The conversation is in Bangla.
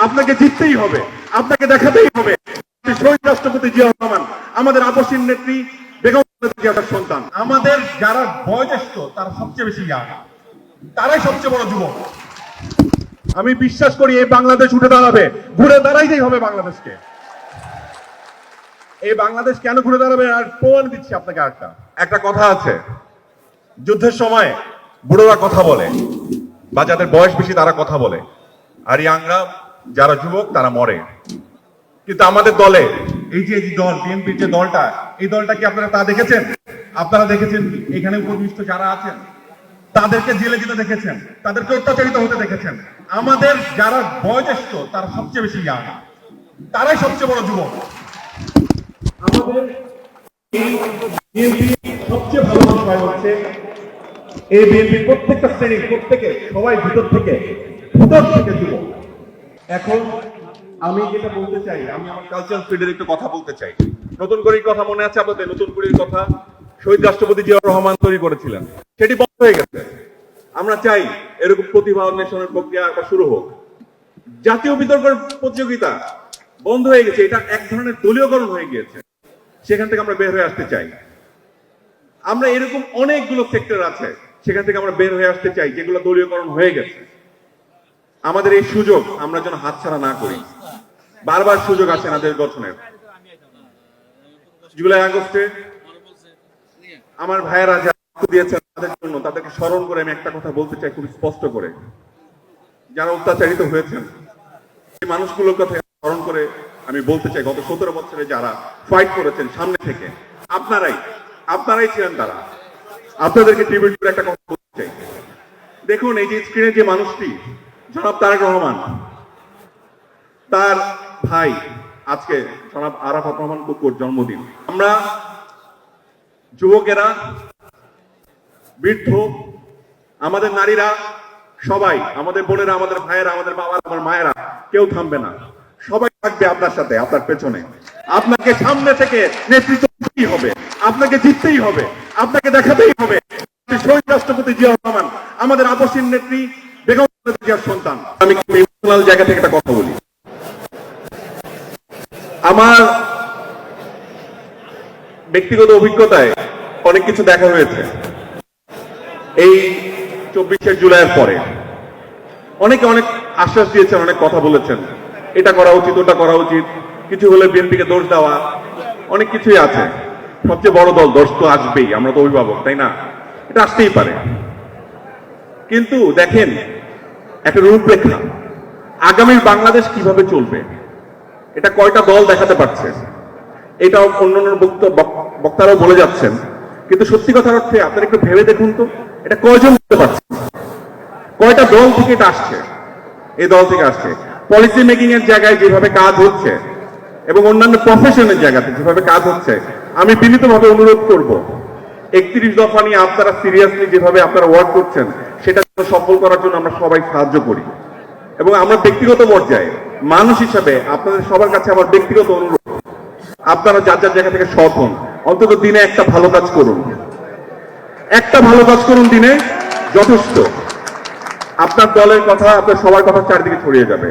আপনাকে জিততেই হবে, আপনাকে দেখাতেই হবে শহীদ রাষ্ট্রপতি জিয়াউর রহমান আমাদের আপসীন নেত্রী বেগম খালেদা জিয়ার সন্তান। আমাদের যারা বয়োজ্যেষ্ঠ তারা সবচেয়ে বেশি ইয়াং, তারাই সবচেয়ে বড় যুবক। আমি বিশ্বাস করি এই বাংলাদেশ উঠে দাঁড়াবে, ঘুরে দাঁড়াইতেই হবে বাংলাদেশকে। এই বাংলাদেশ কেন ঘুরে দাঁড়াবে আর প্রমাণ দিচ্ছি আপনাকে। একটা কথা আছে, যুদ্ধের সময় বুড়োরা কথা বলে বা যাদের বয়স বেশি তারা কথা বলে, আর ইয়াংরা যারা যুবক তারা মরে। কিন্তু আমাদের দলে এই যে দল বিএনপির যে দলটা, এই দলটা কি আপনারা তা দেখেছেন? আপনারা দেখেছেন এখানে উপবিষ্ট যারা আছেন তাদেরকে জেলে যেতে দেখেছেন, তাদেরকে অত্যাচারিত হতে দেখেছেন। আমাদের যারা বয়োজ্যেষ্ঠ তারা সবচেয়ে বেশি ইয়াং, তারাই সবচেয়ে বড় যুবক। আমাদের সবচেয়ে ভালো বিষয় হচ্ছে এই বিএনপির প্রত্যেকটা শ্রেণীর প্রত্যেকে সবাই ভিতর থেকে যুবক। এখন আমি যেটা বলতে চাই, আমি আমার কালচারাল ফিল্ডের একটু কথা বলতে চাই। নতুন করে কথা মনে আছে আপনাদের? নতুন করে কথা শহীদ রাষ্ট্রপতি জিয়াউর রহমান তৈরি করেছিলেন, সেটি বন্ধ হয়ে গেছে। আমরা চাই এরকম প্রতিভা অন্বেষণের প্রক্রিয়া শুরু হোক। জাতীয় বিতর্কের প্রতিযোগিতা বন্ধ হয়ে গেছে, এটা এক ধরনের দলীয়করণ হয়ে গিয়েছে, সেখান থেকে আমরা বের হয়ে আসতে চাই। আমরা এরকম অনেকগুলো সেক্টর আছে সেখান থেকে আমরা বের হয়ে আসতে চাই যেগুলো দলীয়করণ হয়ে গেছে। আমাদের এই সুযোগ আমরা যেন হাতছাড়া না করি। বারবার সুযোগ আছে আমাদের গঠনের। জুলাই আগস্টে আমার ভাইয়েরা যা দিয়েছেন তাদের জন্য, তাদেরকে স্মরণ করে আমি একটা কথা বলতে চাই খুব স্পষ্ট করে। যারা অত্যাচারিত হয়েছেন এই মানুষগুলোর কথা স্মরণ করে আমি বলতে চাই, গত 17 বছরে যারা ফাইট করেছেন সামনে থেকে, আপনারাই ছিলেন তারা। আপনাদেরকে ট্রিবিউট করে একটা কথা বলতে চাই। দেখুন এই যে স্ক্রিনে যে মানুষটি জনাব তারেক রহমান, তার ভাই আজকে জনাব আরাফাত রহমান কুকুর জন্মদিন। আমরা যুবকেরা, বৃদ্ধ, আমাদের নারীরা, সবাই, আমাদের বোনেরা, আমাদের ভাইয়েরা, আমাদের বাবারা, আমার মায়েরা, কেউ থামবে না। সবাই থাকবে আপনার সাথে, আপনার পেছনে। আপনাকে সামনে থেকে নেতৃত্ব দিতেই হবে, আপনাকে জিততেই হবে, আপনাকে দেখাতেই হবে শহীদ রাষ্ট্রপতি জিয়াউর রহমান আমাদের আপসীন নেত্রী বেগম খালেদা জিয়ার সন্তান। আমি ইমোশনাল জায়গা থেকে একটা কথা বলি। আমার ব্যক্তিগত অভিজ্ঞতায় অনেক কিছু দেখা হয়েছে এই 24শে জুলাইয়ের পরে। অনেকে অনেক আশ্বাস দিয়েছেন, অনেক কথা বলেছেন, এটা করা উচিত, ওটা করা উচিত, কিছু হলে বিএনপিকে দোষ দেওয়া, অনেক কিছুই আছে। সবচেয়ে বড় দল, দোষ তো আসবেই, আমরা তো অভিভাবক, তাই না? এটা আসতেই পারে। কিন্তু দেখেন একটা রূপরেখা, আগামীর বাংলাদেশ কিভাবে চলবে এটা কয়টা দল দেখাতে পারছে, এটা অন্যান্য বক্তারাও বলে যাচ্ছেন। কিন্তু সত্যি কথার অর্থে আপনারা একটু ভেবে দেখুন তো, এটা কয়জন বলতে পারছে? কয়টা দল থেকে এটা আসছে? এই দল থেকে আসছে। পলিসি মেকিং এর জায়গায় যেভাবে কাজ হচ্ছে এবং অন্যান্য প্রফেশনের জায়গাতে যেভাবে কাজ হচ্ছে, আমি বিনীতভাবে অনুরোধ করব 31 দফা নিয়ে আপনারা সিরিয়াসলি যেভাবে আপনারা ওয়ার্ক করছেন সেটা সফল করার জন্য আমরা সবাই সাহায্য করি। এবং আমরা ব্যক্তিগত পর্যায়ে মানুষ হিসাবে আপনাদের সবার কাছে আমার ব্যক্তিগত অনুরোধ, আপনারা যার যার জায়গা থেকে সৎ হন, অন্তত দিনে একটা ভালো কাজ করুন। একটা ভালো কাজ করুন দিনে, যথেষ্ট। আপনার দলের কথা, আপনার সবার কথা চারিদিকে ছড়িয়ে যাবে।